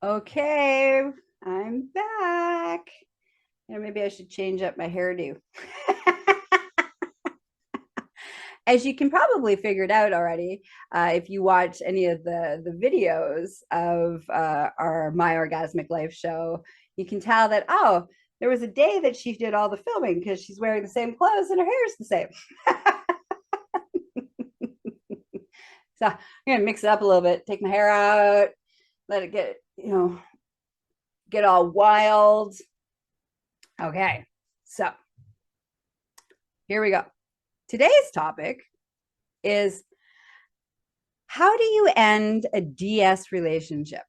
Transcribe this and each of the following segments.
Okay, I'm back. Maybe I should change up my hairdo. As you can probably figure it out already, if you watch any of the videos of our My Orgasmic Life show, you can tell that, oh, there was a day that she did all the filming because she's wearing the same clothes and her hair is the same. So I'm going to mix it up a little bit, take my hair out, let it get all wild. Okay, so here we go. Today's topic is, how do you end a DS relationship?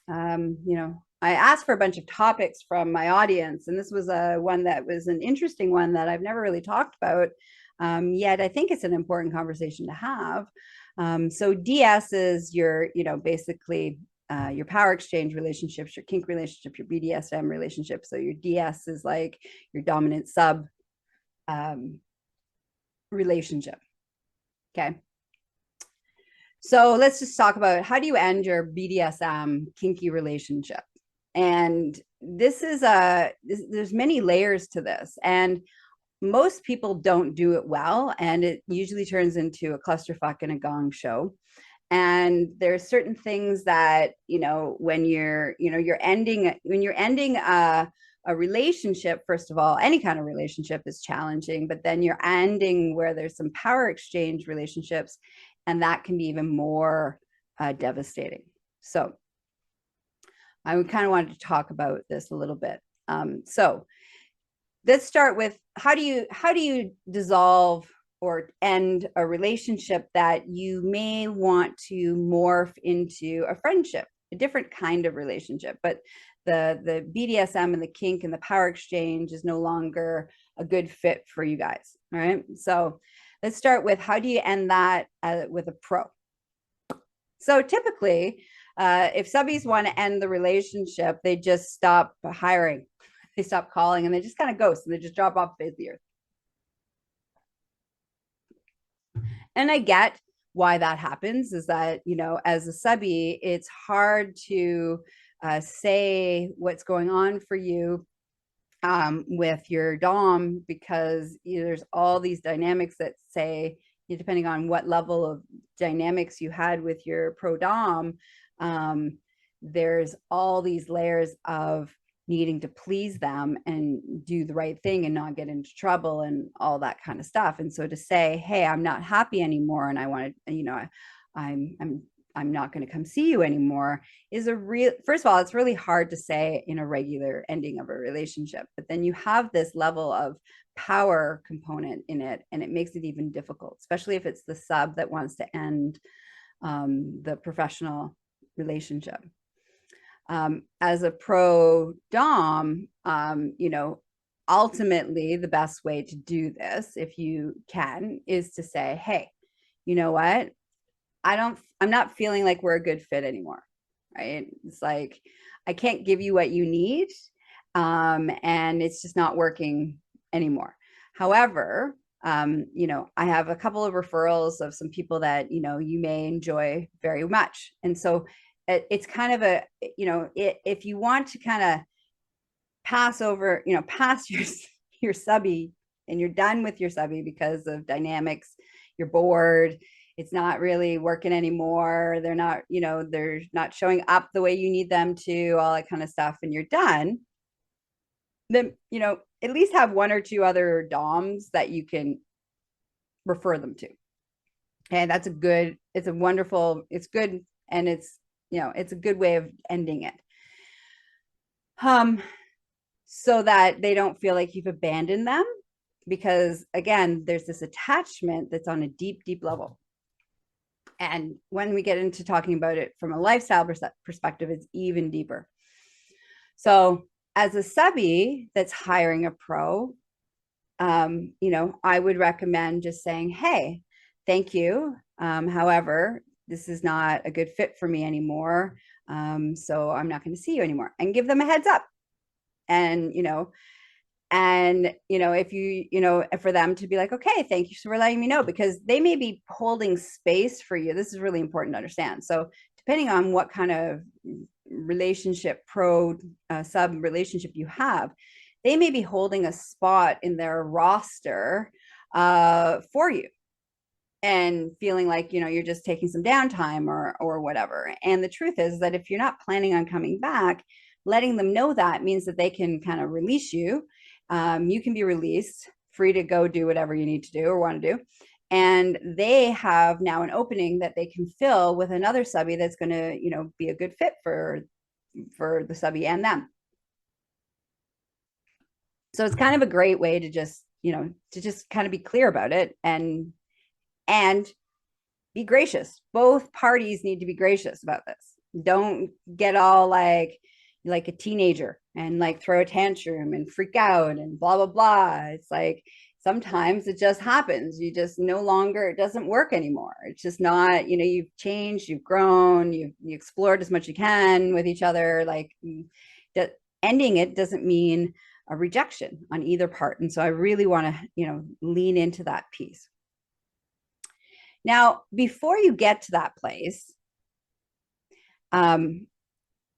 I asked for a bunch of topics from my audience, and this was one that was an interesting one that I've never really talked about. Yet I think it's an important conversation to have. So DS is basically your power exchange relationships, your kink relationship, your BDSM relationship. So your DS is like your dominant sub relationship. Okay. So let's just talk about, how do you end your BDSM kinky relationship? And there's many layers to this, and most people don't do it well, and it usually turns into a clusterfuck and a gong show. And there's certain things that, when you're ending a relationship, first of all, any kind of relationship is challenging, but then you're ending where there's some power exchange relationships, and that can be even more devastating. So I kind of wanted to talk about this a little bit. So let's start with, how do you dissolve or end a relationship that you may want to morph into a friendship, a different kind of relationship, but the BDSM and the kink and the power exchange is no longer a good fit for you guys. All right. So let's start with, how do you end that with a pro? So typically, if subbies want to end the relationship, they just stop hiring, they stop calling, and they just kind of ghost, and they just drop off the face of the earth. And I get why that happens, is that, as a subby, it's hard to say what's going on for you with your dom, because there's all these dynamics that say, depending on what level of dynamics you had with your pro dom, there's all these layers of needing to please them and do the right thing and not get into trouble and all that kind of stuff. And so to say, hey, I'm not happy anymore, and I want to, I'm not going to come see you anymore, is first of all, it's really hard to say in a regular ending of a relationship, but then you have this level of power component in it, and it makes it even difficult, especially if it's the sub that wants to end the professional relationship. As a pro dom, ultimately the best way to do this, if you can, is to say, hey, you know what? I'm not feeling like we're a good fit anymore. Right? It's like, I can't give you what you need. And it's just not working anymore. However, I have a couple of referrals of some people that, you may enjoy very much. And so it's kind of if you want to kind of pass your subby, and you're done with your subby because of dynamics, you're bored, it's not really working anymore, they're not showing up the way you need them to, all that kind of stuff, and you're done, then, at least have one or two other doms that you can refer them to. And it's good, and it's a good way of ending it. So that they don't feel like you've abandoned them, because again, there's this attachment that's on a deep, deep level. And when we get into talking about it from a lifestyle perspective, it's even deeper. So as a subby that's hiring a pro, I would recommend just saying, hey, thank you. However, this is not a good fit for me anymore. So I'm not going to see you anymore, and give them a heads up. And, And, if for them to be like, okay, thank you for letting me know, because they may be holding space for you. This is really important to understand. So depending on what kind of relationship, sub relationship you have, they may be holding a spot in their roster for you, and feeling like, you're just taking some downtime or whatever. And the truth is that if you're not planning on coming back, letting them know that means that they can kind of release you. You can be released, free to go do whatever you need to do or want to do. And they have now an opening that they can fill with another subby that's going to, be a good fit for the subby and them. So it's kind of a great way to just, kind of be clear about it, and be gracious. Both parties need to be gracious about this. Don't get all like a teenager and like throw a tantrum and freak out and blah blah blah. It's like sometimes it just happens. You just no longer, it doesn't work anymore. It's just not, you've changed, you've grown, you explored as much as you can with each other. Like that, ending it doesn't mean a rejection on either part. And so I really want to, lean into that piece. Now, before you get to that place,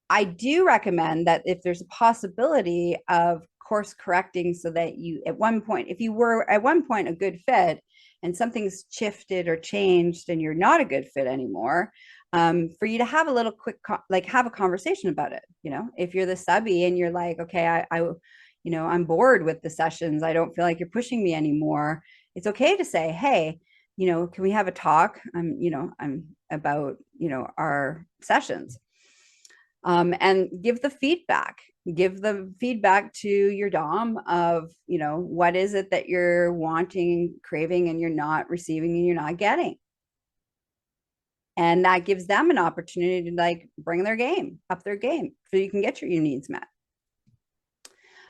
I do recommend that if there's a possibility of course correcting, so that you, at one point, if you were at one point a good fit and something's shifted or changed and you're not a good fit anymore, for you to have a little quick, have a conversation about it. If you're the subby and you're like, okay, I'm bored with the sessions, I don't feel like you're pushing me anymore. It's okay to say, hey, can we have a talk? I'm about, our sessions. And give the feedback to your dom of, what is it that you're wanting, craving, and you're not receiving and you're not getting. And that gives them an opportunity to like bring up their game so you can get your needs met.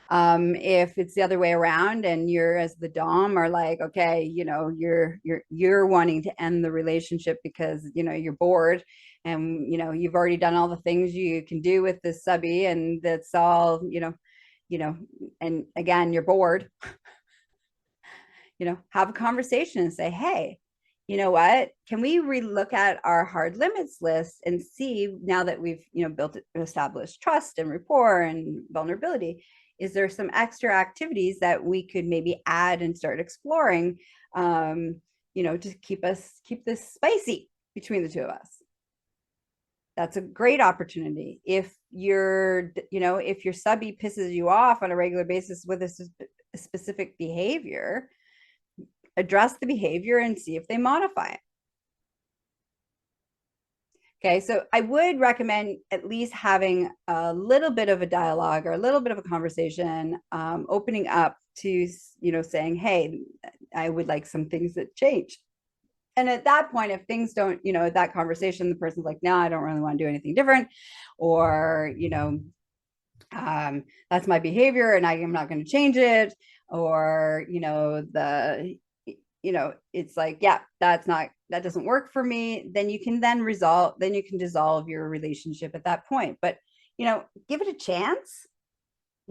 If it's the other way around and you're, as the dom, are like, okay, you're wanting to end the relationship because you're bored, and you've already done all the things you can do with this subby, and that's all, and again, you're bored. Have a conversation and say, hey, you know what, can we relook at our hard limits list and see, now that we've established trust and rapport and vulnerability, is there some extra activities that we could maybe add and start exploring, to keep this spicy between the two of us? That's a great opportunity. If your subby pisses you off on a regular basis with a specific behavior, address the behavior and see if they modify it. Okay, so I would recommend at least having a little bit of a dialogue or a little bit of a conversation, opening up to, saying, hey, I would like some things that change. And at that point, if things don't, that conversation, the person's like, no, I don't really want to do anything different, or, that's my behavior and I am not going to change it, or, it's like, yeah, that doesn't work for me, then you can dissolve your relationship at that point. But, give it a chance.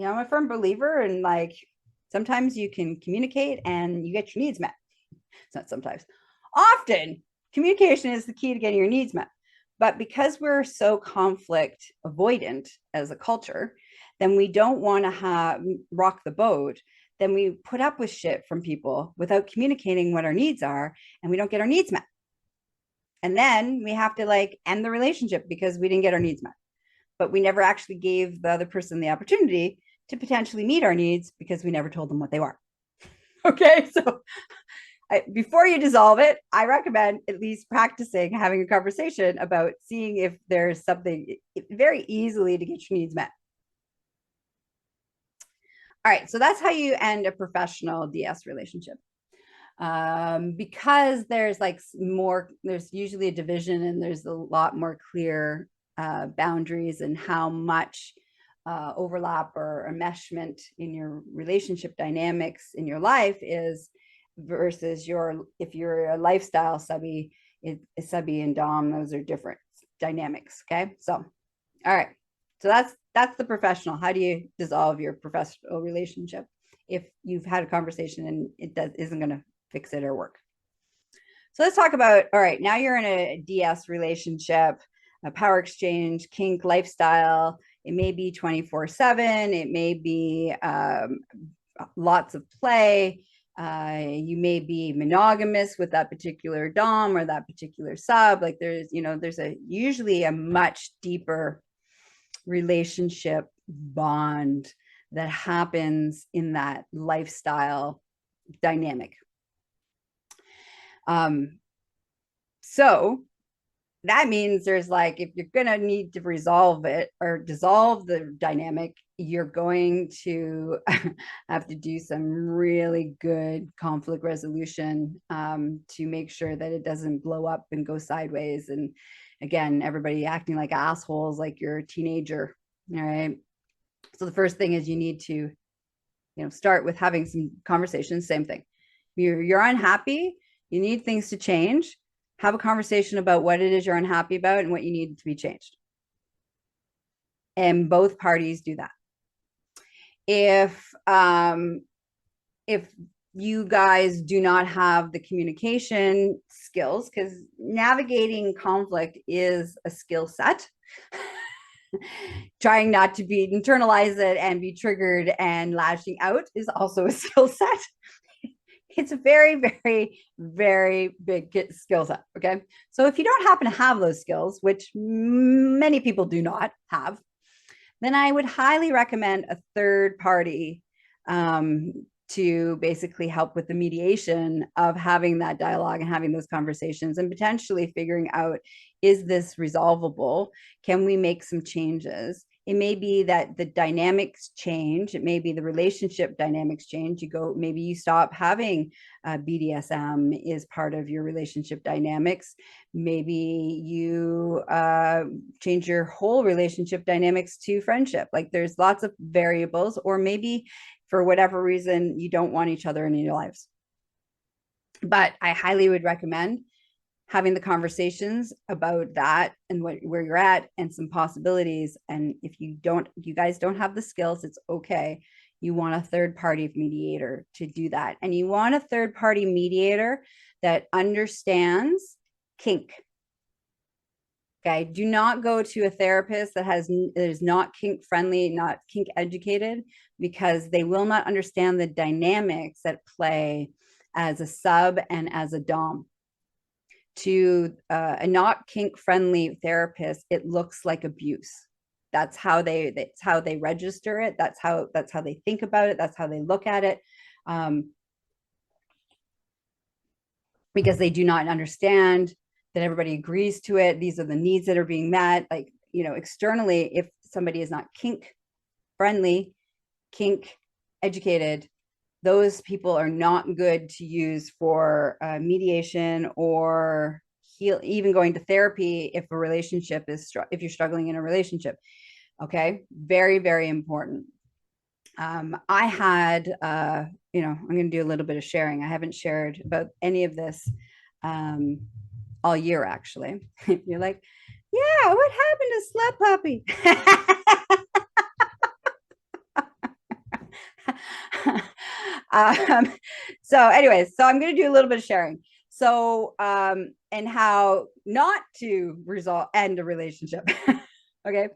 I'm a firm believer in, like, sometimes you can communicate and you get your needs met. It's not sometimes. Often, communication is the key to getting your needs met. But because we're so conflict avoidant as a culture, then we don't want to rock the boat. Then we put up with shit from people without communicating what our needs are, and we don't get our needs met. And then we have to end the relationship because we didn't get our needs met. But we never actually gave the other person the opportunity to potentially meet our needs because we never told them what they were. Okay, so before you dissolve it, I recommend at least practicing having a conversation about seeing if there's something very easily to get your needs met. All right, so that's how you end a professional DS relationship. Because there's there's usually a division, and there's a lot more clear boundaries and how much overlap or enmeshment in your relationship dynamics in your life is, versus if you're a lifestyle subby, subby and dom, those are different dynamics. Okay, so all right, so that's the professional. How do you dissolve your professional relationship? if you've had a conversation and isn't going to fix it or work. So let's talk about, all right, now you're in a DS relationship, a power exchange, kink lifestyle. It may be 24/7. It may be lots of play. You may be monogamous with that particular dom or that particular sub. Like there's usually a much deeper relationship bond that happens in that lifestyle dynamic. So that means there's like, if you're going to need to resolve it or dissolve the dynamic, you're going to have to do some really good conflict resolution to make sure that it doesn't blow up and go sideways. And again, everybody acting like assholes, like you're a teenager. All right. So the first thing is you need to, start with having some conversations. Same thing. You're unhappy. You need things to change. Have a conversation about what it is you're unhappy about and what you need to be changed. And both parties do that. If you guys do not have the communication skills, because navigating conflict is a skill set, trying not to internalize it and be triggered and lashing out is also a skill set. It's a very, very, very big skill set. Okay. So if you don't happen to have those skills, which many people do not have, then I would highly recommend a third party to basically help with the mediation of having that dialogue and having those conversations and potentially figuring out, is this resolvable? Can we make some changes? It may be that the dynamics change. It may be the relationship dynamics change. Maybe you stop having BDSM is part of your relationship dynamics. Maybe you change your whole relationship dynamics to friendship. Like there's lots of variables, or maybe for whatever reason, you don't want each other in your lives. But I highly would recommend having the conversations about that and where you're at and some possibilities. And if you guys don't have the skills, it's okay. You want a third party mediator to do that. And you want a third party mediator that understands kink. Okay. Do not go to a therapist that is not kink friendly, not kink educated, because they will not understand the dynamics at play as a sub and as a dom. To a not kink friendly therapist, it looks like abuse. That's how they register it. That's how they think about it. That's how they look at it. Because they do not understand that everybody agrees to it. These are the needs that are being met. Like, externally, if somebody is not kink friendly, kink educated, those people are not good to use for mediation or even going to therapy if a relationship if you're struggling in a relationship. Okay. Very, very important. I had, I'm going to do a little bit of sharing. I haven't shared about any of this all year, actually. You're like, yeah, what happened to Slut Puppy? So anyways, so I'm going to do a little bit of sharing. So, and how not to end a relationship. Okay.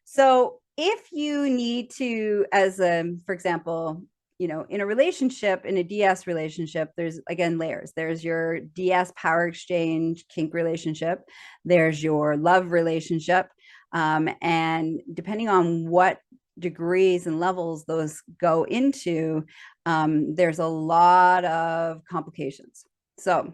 So if you need to, for example, in a relationship, in a DS relationship, there's again layers. There's your DS power exchange kink relationship. There's your love relationship. And depending on what degrees and levels those go into, there's a lot of complications. So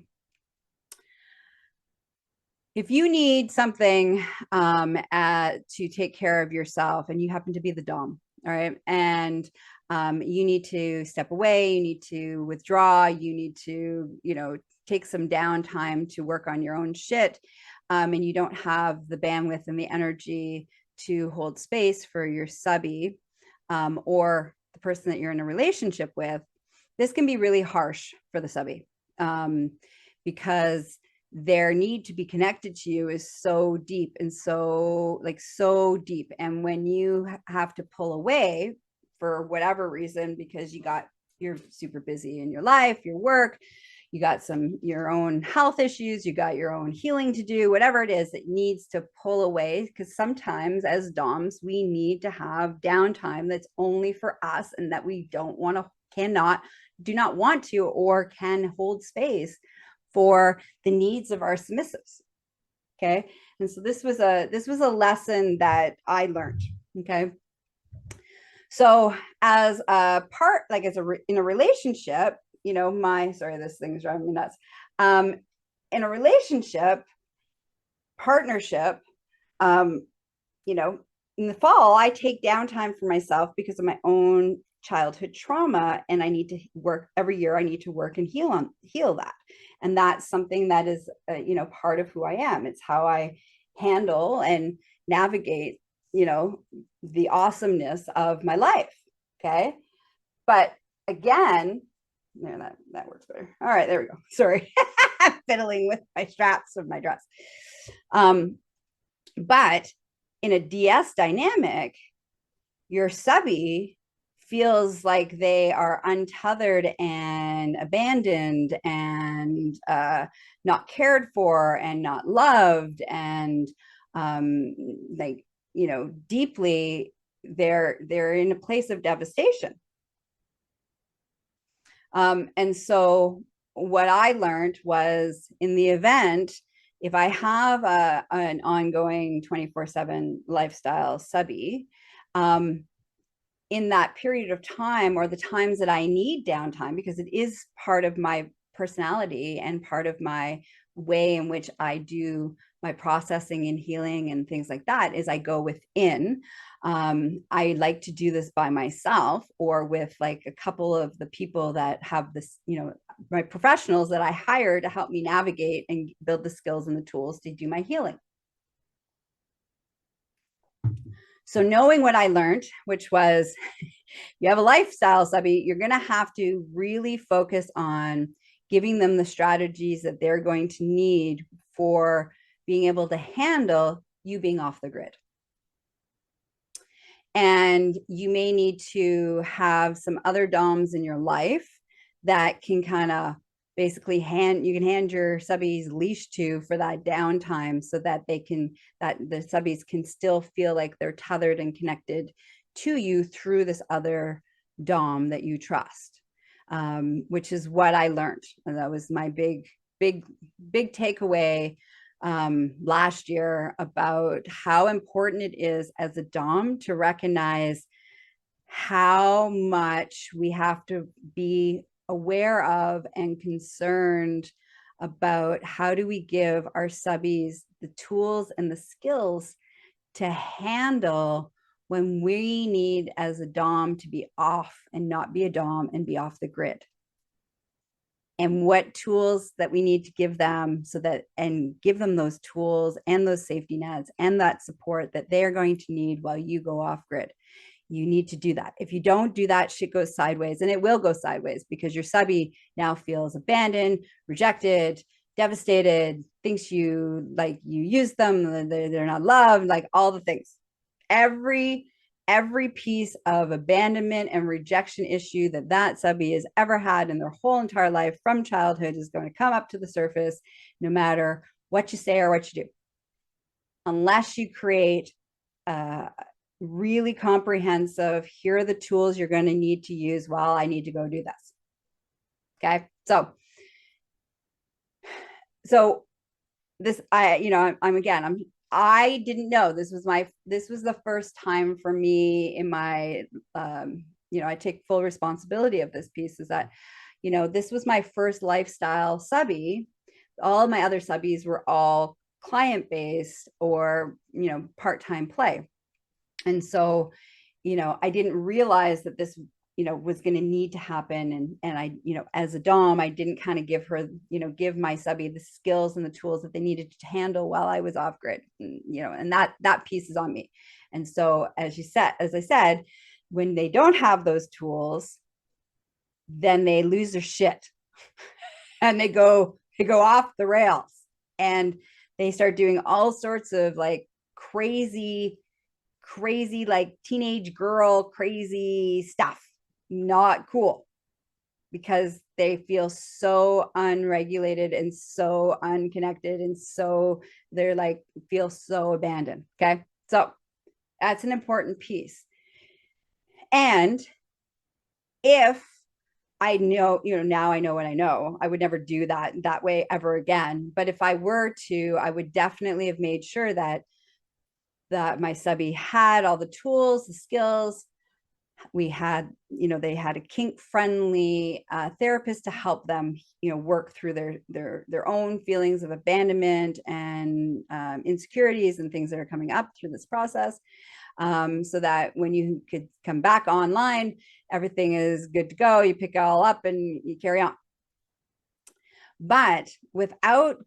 if you need something to take care of yourself and you happen to be the dom, all right, and you need to step away, you need to withdraw, you need to, take some downtime to work on your own shit, and you don't have the bandwidth and the energy to hold space for your subby or the person that you're in a relationship with, this can be really harsh for the subby because their need to be connected to you is so deep and so deep. And when you have to pull away for whatever reason, because you're super busy in your life, your work, you got your own health issues, you got your own healing to do, whatever it is that needs to pull away. Because sometimes as DOMs, we need to have downtime that's only for us, and that we don't want to, do not want to, or can hold space for the needs of our submissives. Okay. And so this was a lesson that I learned. Okay. So as a part, like in a relationship, sorry, this thing's driving me nuts. In a relationship, partnership, in the fall, I take downtime for myself because of my own childhood trauma, and I need to work every year. I need to work and heal that. And that's something that is, part of who I am. It's how I handle and navigate, the awesomeness of my life. Okay. But again, that works better. All right, there we go. Sorry. Fiddling with my straps of my dress. But in a DS dynamic, your subby feels like they are untethered and abandoned and not cared for and not loved, and deeply they're in a place of devastation. And so what I learned was, in the event, if I have an ongoing 24/7 lifestyle subby, in that period of time, or the times that I need downtime, because it is part of my personality and part of my way in which I do my processing and healing and things like that, is I go within. I like to do this by myself, or with like a couple of the people that have this, my professionals that I hire to help me navigate and build the skills and the tools to do my healing. So knowing what I learned, which was, you have a lifestyle subby, you're going to have to really focus on giving them the strategies that they're going to need for being able to handle you being off the grid. And you may need to have some other DOMs in your life that can kind of basically you can hand your subbies leash to for that downtime, so that the subbies can still feel like they're tethered and connected to you through this other DOM that you trust, which is what I learned. And that was my big takeaway last year, about how important it is as a DOM to recognize how much we have to be aware of and concerned about how do we give our subbies the tools and the skills to handle when we need, as a DOM, to be off and not be a DOM and be off the grid. And what tools that we need to give them, and give them those tools and those safety nets and that support that they're going to need while you go off grid. You need to do that. If you don't do that, shit goes sideways, and it will go sideways, because your subby now feels abandoned, rejected, devastated, thinks you use them, they're not loved, like all the things. Every piece of abandonment and rejection issue that subby has ever had in their whole entire life from childhood is going to come up to the surface, no matter what you say or what you do, unless you create really comprehensive, here are the tools you're going to need to use while I need to go do this. Okay. So this, I didn't know this was the first time for me in my, I take full responsibility of this piece, is that, this was my first lifestyle subby. All of my other subbies were all client-based or, part-time play. And so, I didn't realize that this, was going to need to happen. And I, as a DOM, I didn't kind of give my subby the skills and the tools that they needed to handle while I was off grid, and that piece is on me. And so, as I said, when they don't have those tools, then they lose their shit and they go off the rails, and they start doing all sorts of like crazy crazy, like teenage girl, crazy stuff. Not cool, because they feel so unregulated and so unconnected, and so they're like feel so abandoned. Okay. So that's an important piece. And if I know, now I know what I know, I would never do that way ever again. But if I were to, I would definitely have made sure that my subby had all the tools, the skills. We had, they had a kink friendly therapist to help them, work through their own feelings of abandonment and insecurities and things that are coming up through this process. So that when you could come back online, everything is good to go. You pick it all up and you carry on. But without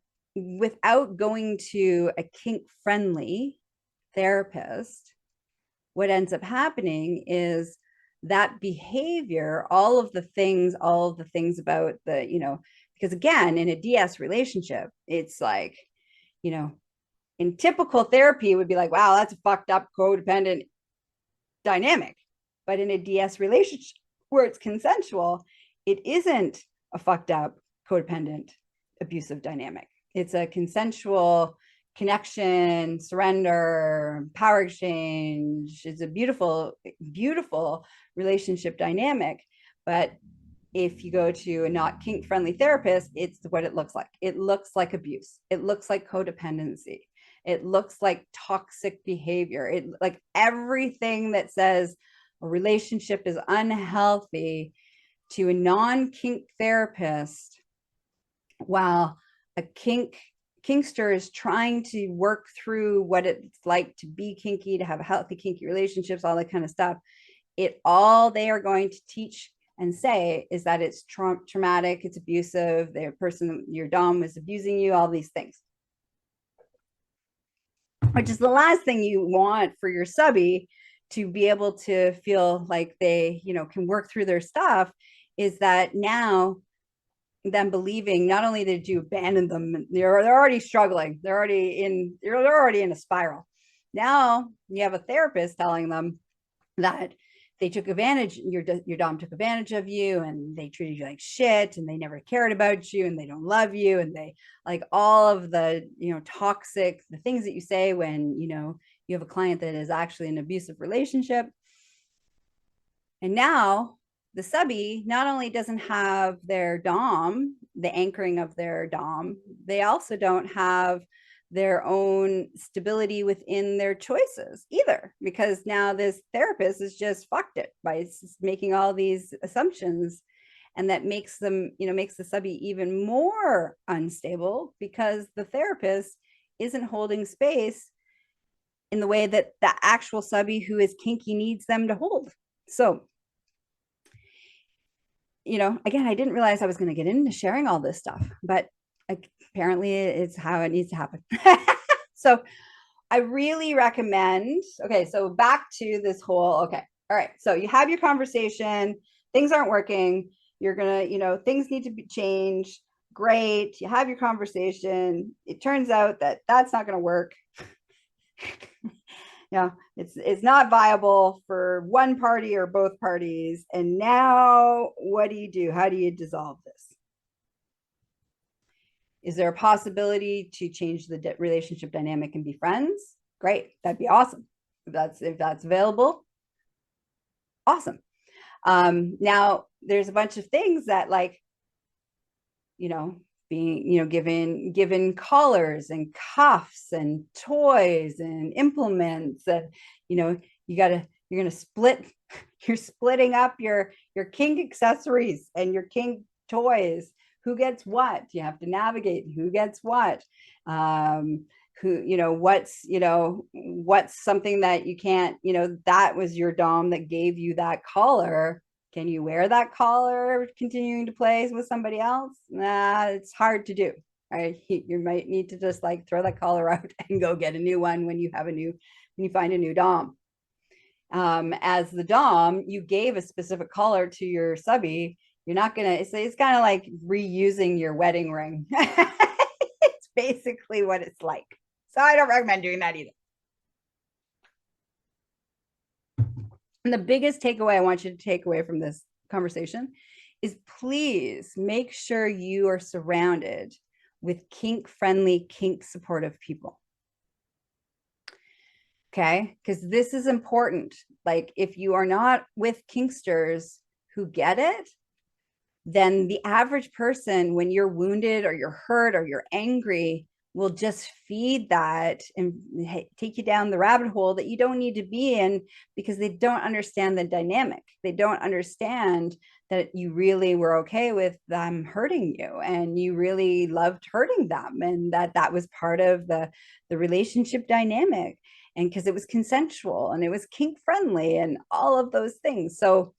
going to a kink friendly therapist, what ends up happening is that behavior, all of the things about because again, in a DS relationship, it's like, in typical therapy, it would be like, wow, that's a fucked up codependent dynamic. But in a DS relationship where it's consensual, it isn't a fucked up codependent abusive dynamic. It's a consensual connection, surrender, power exchange. It's a beautiful, beautiful relationship dynamic. But if you go to a not kink friendly therapist, it's what it looks like. It looks like abuse. It looks like codependency. It looks like toxic behavior. It like everything that says a relationship is unhealthy to a non-kink therapist, while a kinkster is trying to work through what it's like to be kinky, to have healthy kinky relationships, all that kind of stuff. All they are going to teach and say is that it's traumatic, it's abusive, the person, your dom, is abusing you, all these things. Which is the last thing you want for your subby to be able to feel like they, can work through their stuff, is that now them believing not only did you abandon them, they're already struggling, they're already in a spiral. Now you have a therapist telling them that they took advantage, your dom took advantage of you, and they treated you like shit, and they never cared about you, and they don't love you, and they like all of the toxic, the things that you say when you have a client that is actually an abusive relationship. And now the subby not only doesn't have their dom, the anchoring of their dom, they also don't have their own stability within their choices either, because now this therapist is just fucked it by making all these assumptions, and that makes them, makes the subby even more unstable, because the therapist isn't holding space in the way that the actual subby who is kinky needs them to hold. So, again, I didn't realize I was going to get into sharing all this stuff, but apparently it's how it needs to happen. So I really recommend, okay, so back to this whole, okay, all right, so you have your conversation, things aren't working, you're going to, things need to be changed. Great. You have your conversation. It turns out that that's not going to work. It's not viable for one party or both parties. And now what do you do? How do you dissolve this? Is there a possibility to change the relationship dynamic and be friends? Great. That'd be awesome. If that's available, awesome. Now there's a bunch of things that, like, being, given collars and cuffs and toys and implements, and, you're going to you're splitting up your kink accessories and your kink toys. Who gets what? You have to navigate who gets what. What's something that you can't, that was your dom that gave you that collar. Can you wear that collar continuing to play with somebody else? Nah, it's hard to do. Right? You might need to just like throw that collar out and go get a new one when you find a new dom. As the dom, you gave a specific collar to your subby. You're not gonna. It's kind of like reusing your wedding ring. It's basically what it's like. So I don't recommend doing that either. And the biggest takeaway I want you to take away from this conversation is please make sure you are surrounded with kink friendly, kink supportive people. Okay. Because this is important. Like, if you are not with kinksters who get it, then the average person, when you're wounded or you're hurt or you're angry, will just feed that and take you down the rabbit hole that you don't need to be in, because they don't understand the dynamic. They don't understand that you really were okay with them hurting you, and you really loved hurting them, and that was part of the relationship dynamic, and because it was consensual and it was kink friendly and all of those things. So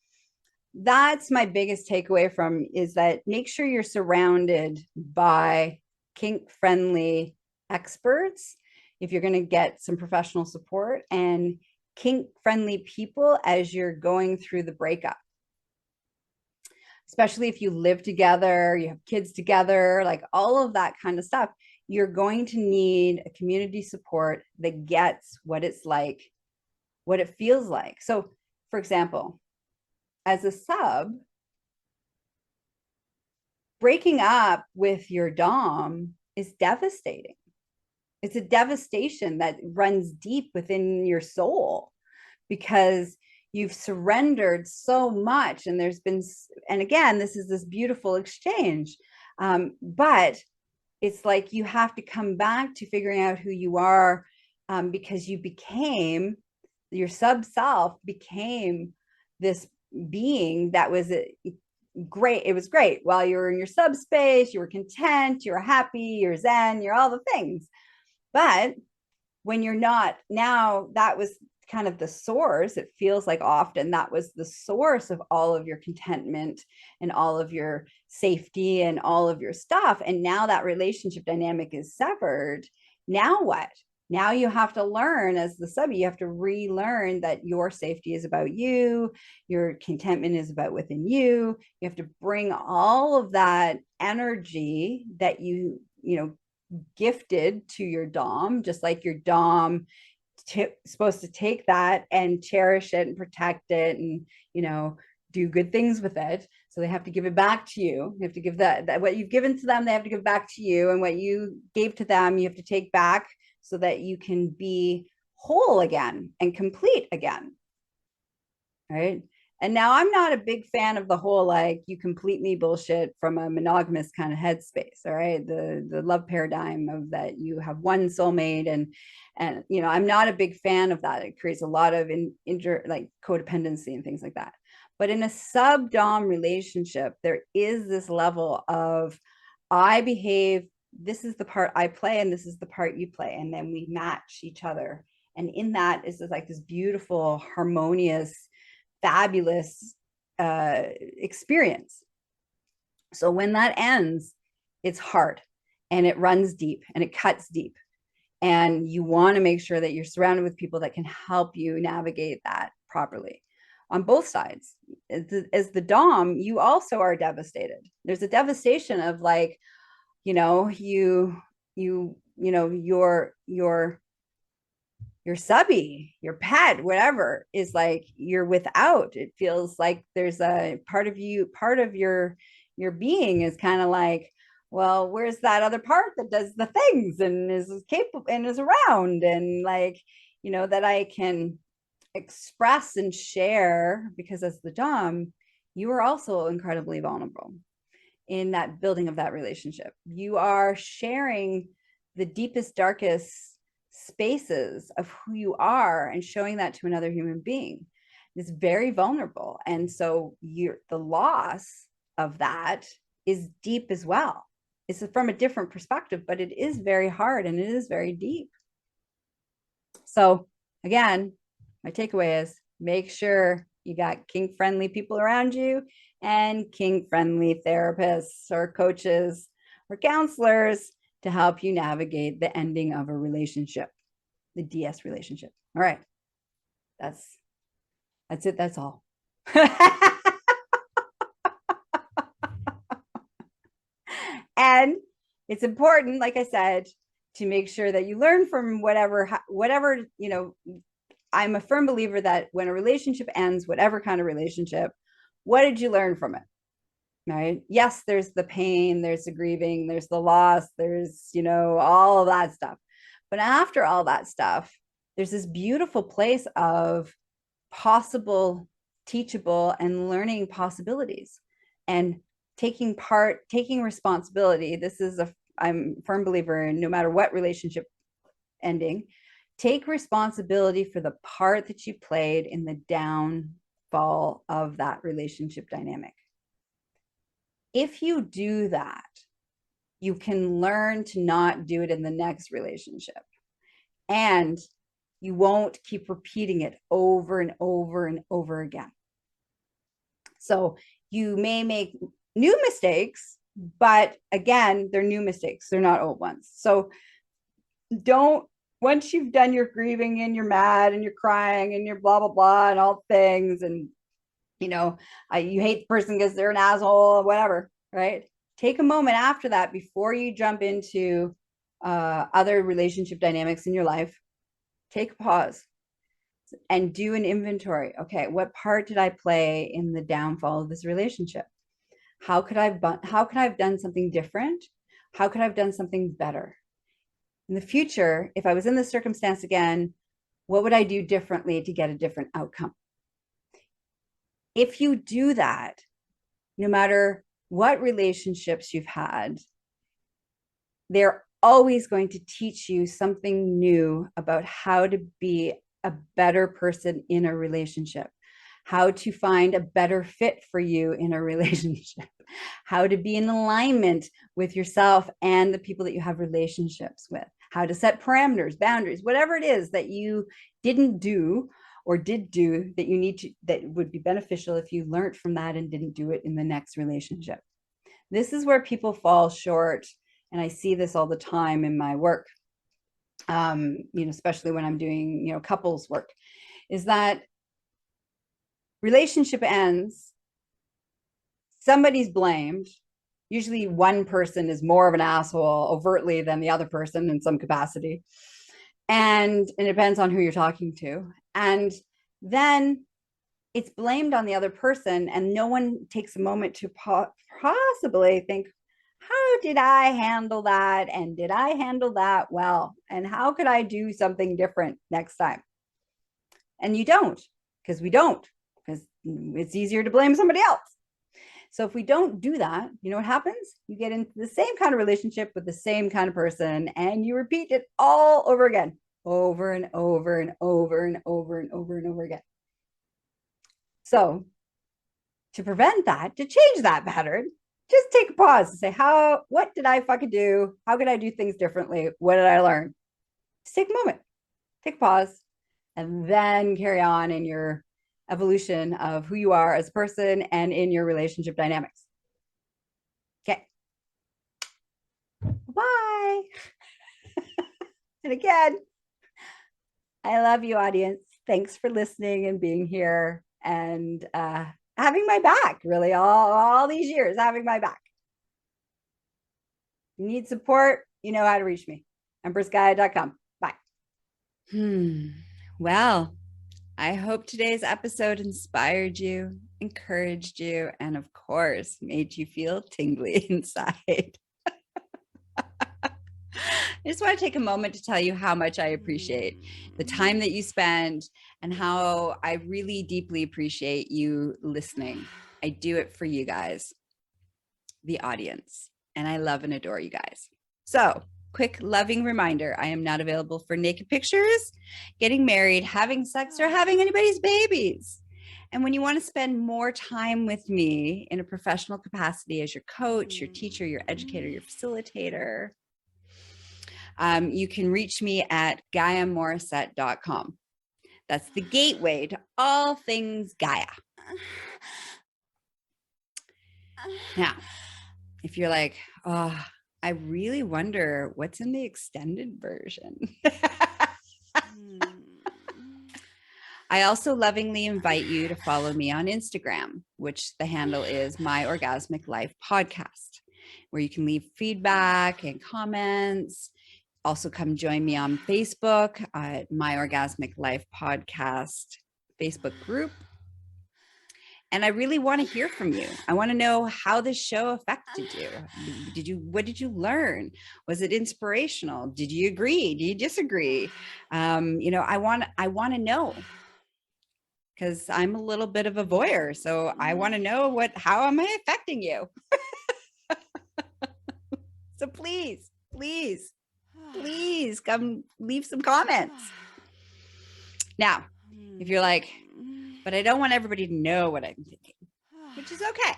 that's my biggest takeaway from, is that make sure you're surrounded by kink friendly experts if you're going to get some professional support, and kink friendly people as you're going through the breakup, especially if you live together, you have kids together, like all of that kind of stuff. You're going to need a community support that gets what it's like, what it feels like. So for example, as a sub, breaking up with your dom is devastating. It's a devastation that runs deep within your soul, because you've surrendered so much, and there's been, and again, this is this beautiful exchange, but it's like you have to come back to figuring out who you are, because you became, your sub self became this being that was great. It was great while you were in your subspace. You were content, you were happy, you're zen, you're all the things. But when you're not, now that was kind of the source. It feels like often that was the source of all of your contentment and all of your safety and all of your stuff. And now that relationship dynamic is severed. Now what? Now you have to learn, as the sub, you have to relearn that your safety is about you, your contentment is about within you. You have to bring all of that energy that you gifted to your dom, just like your dom supposed to take that and cherish it and protect it and do good things with it. So they have to give it back to you. You have to give that what you've given to them, they have to give back to you, and what you gave to them, you have to take back, so that you can be whole again and complete again. Right. And now I'm not a big fan of the whole, like, you complete me bullshit from a monogamous kind of headspace. All right. The love paradigm of that you have one soulmate, and I'm not a big fan of that. It creates a lot of like codependency and things like that. But in a sub dom relationship, there is this level of, I behave, this is the part I play, and this is the part you play, and then we match each other. And in that is like this beautiful, harmonious, fabulous experience. So when that ends, it's hard, and it runs deep, and it cuts deep. And you want to make sure that you're surrounded with people that can help you navigate that properly on both sides. As the dom, you also are devastated. There's a devastation of, like, your subby, your pet, whatever, is like, you're without. It feels like there's a part of you, part of your being is kind of like, well, where's that other part that does the things and is capable and is around, and like, that I can express and share, because as the dom, you are also incredibly vulnerable in that building of that relationship. You are sharing the deepest, darkest spaces of who you are and showing that to another human being. It's very vulnerable. And so the loss of that is deep as well. It's from a different perspective, but it is very hard, and it is very deep. So again, my takeaway is, make sure you got kink friendly people around you, and kink friendly therapists or coaches or counselors to help you navigate the ending of a relationship, the DS relationship. All right. That's it. That's all. And it's important, like I said, to make sure that you learn from whatever, I'm a firm believer that when a relationship ends, whatever kind of relationship, what did you learn from it? Right? Yes, there's the pain, there's the grieving, there's the loss, there's, all of that stuff. But after all that stuff, there's this beautiful place of possible, teachable, and learning possibilities and taking responsibility. I'm a firm believer in, no matter what relationship ending, take responsibility for the part that you played in the downfall of that relationship dynamic. If you do that, you can learn to not do it in the next relationship. And you won't keep repeating it over and over and over again. So you may make new mistakes, but again, they're new mistakes. They're not old ones. So once you've done your grieving and you're mad and you're crying and you're blah, blah, blah, and all things, and, you hate the person because they're an asshole or whatever, right? Take a moment after that before you jump into other relationship dynamics in your life. Take a pause and do an inventory. Okay, what part did I play in the downfall of this relationship? How could I have done something different? How could I have done something better? In the future, if I was in this circumstance again, what would I do differently to get a different outcome? If you do that, no matter what relationships you've had, they're always going to teach you something new about how to be a better person in a relationship, how to find a better fit for you in a relationship, how to be in alignment with yourself and the people that you have relationships with, how to set parameters, boundaries, whatever it is that you didn't do or did do that would be beneficial if you learned from that and didn't do it in the next relationship. This is where people fall short. And I see this all the time in my work, especially when I'm doing, couples work, is that relationship ends, somebody's blamed. Usually one person is more of an asshole overtly than the other person in some capacity. And it depends on who you're talking to. And then it's blamed on the other person, and no one takes a moment to possibly think, how did I handle that? And did I handle that well? And how could I do something different next time? And you don't, because it's easier to blame somebody else. So if we don't do that, you know what happens? You get into the same kind of relationship with the same kind of person, and you repeat it all over again, over and over and over and over and over and over again. So to prevent that, to change that pattern, just take a pause and say, what did I fucking do? How could I do things differently? What did I learn? Just take a moment, take a pause, and then carry on in your evolution of who you are as a person and in your relationship dynamics. Okay. Bye. And again, I love you, audience. Thanks for listening and being here and having my back, really, all these years, having my back. You need support, you know how to reach me. empressgaia.com. Bye. Well, I hope today's episode inspired you, encouraged you, and of course, made you feel tingly inside. I just want to take a moment to tell you how much I appreciate the time that you spend and how I really deeply appreciate you listening. I do it for you guys, the audience, and I love and adore you guys. So, quick loving reminder, I am not available for naked pictures, getting married, having sex, or having anybody's babies. And when you want to spend more time with me in a professional capacity as your coach, your teacher, your educator, your facilitator, you can reach me at GaiaMorissette.com. That's the gateway to all things Gaia. Now, if you're like, oh, I really wonder what's in the extended version. I also lovingly invite you to follow me on Instagram, which the handle is My Orgasmic Life Podcast, where you can leave feedback and comments. Also come join me on Facebook at My Orgasmic Life Podcast Facebook group. And I really want to hear from you. I want to know how this show affected you. What did you learn? Was it inspirational? Did you agree? Do you disagree? I want to know, because I'm a little bit of a voyeur. So I want to know how am I affecting you? So please come leave some comments. Now, if you're like, but I don't want everybody to know what I'm thinking, which is okay.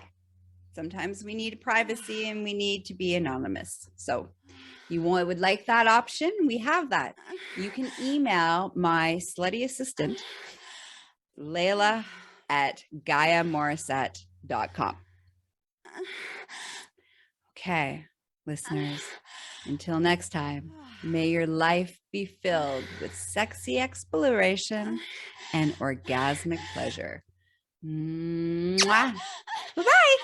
Sometimes we need privacy and we need to be anonymous. So you would like that option? We have that. You can email my slutty assistant, Layla at GaiaMorissette.com. Okay, listeners, until next time, may your life be filled with sexy exploration and orgasmic pleasure. Mwah. Bye-bye.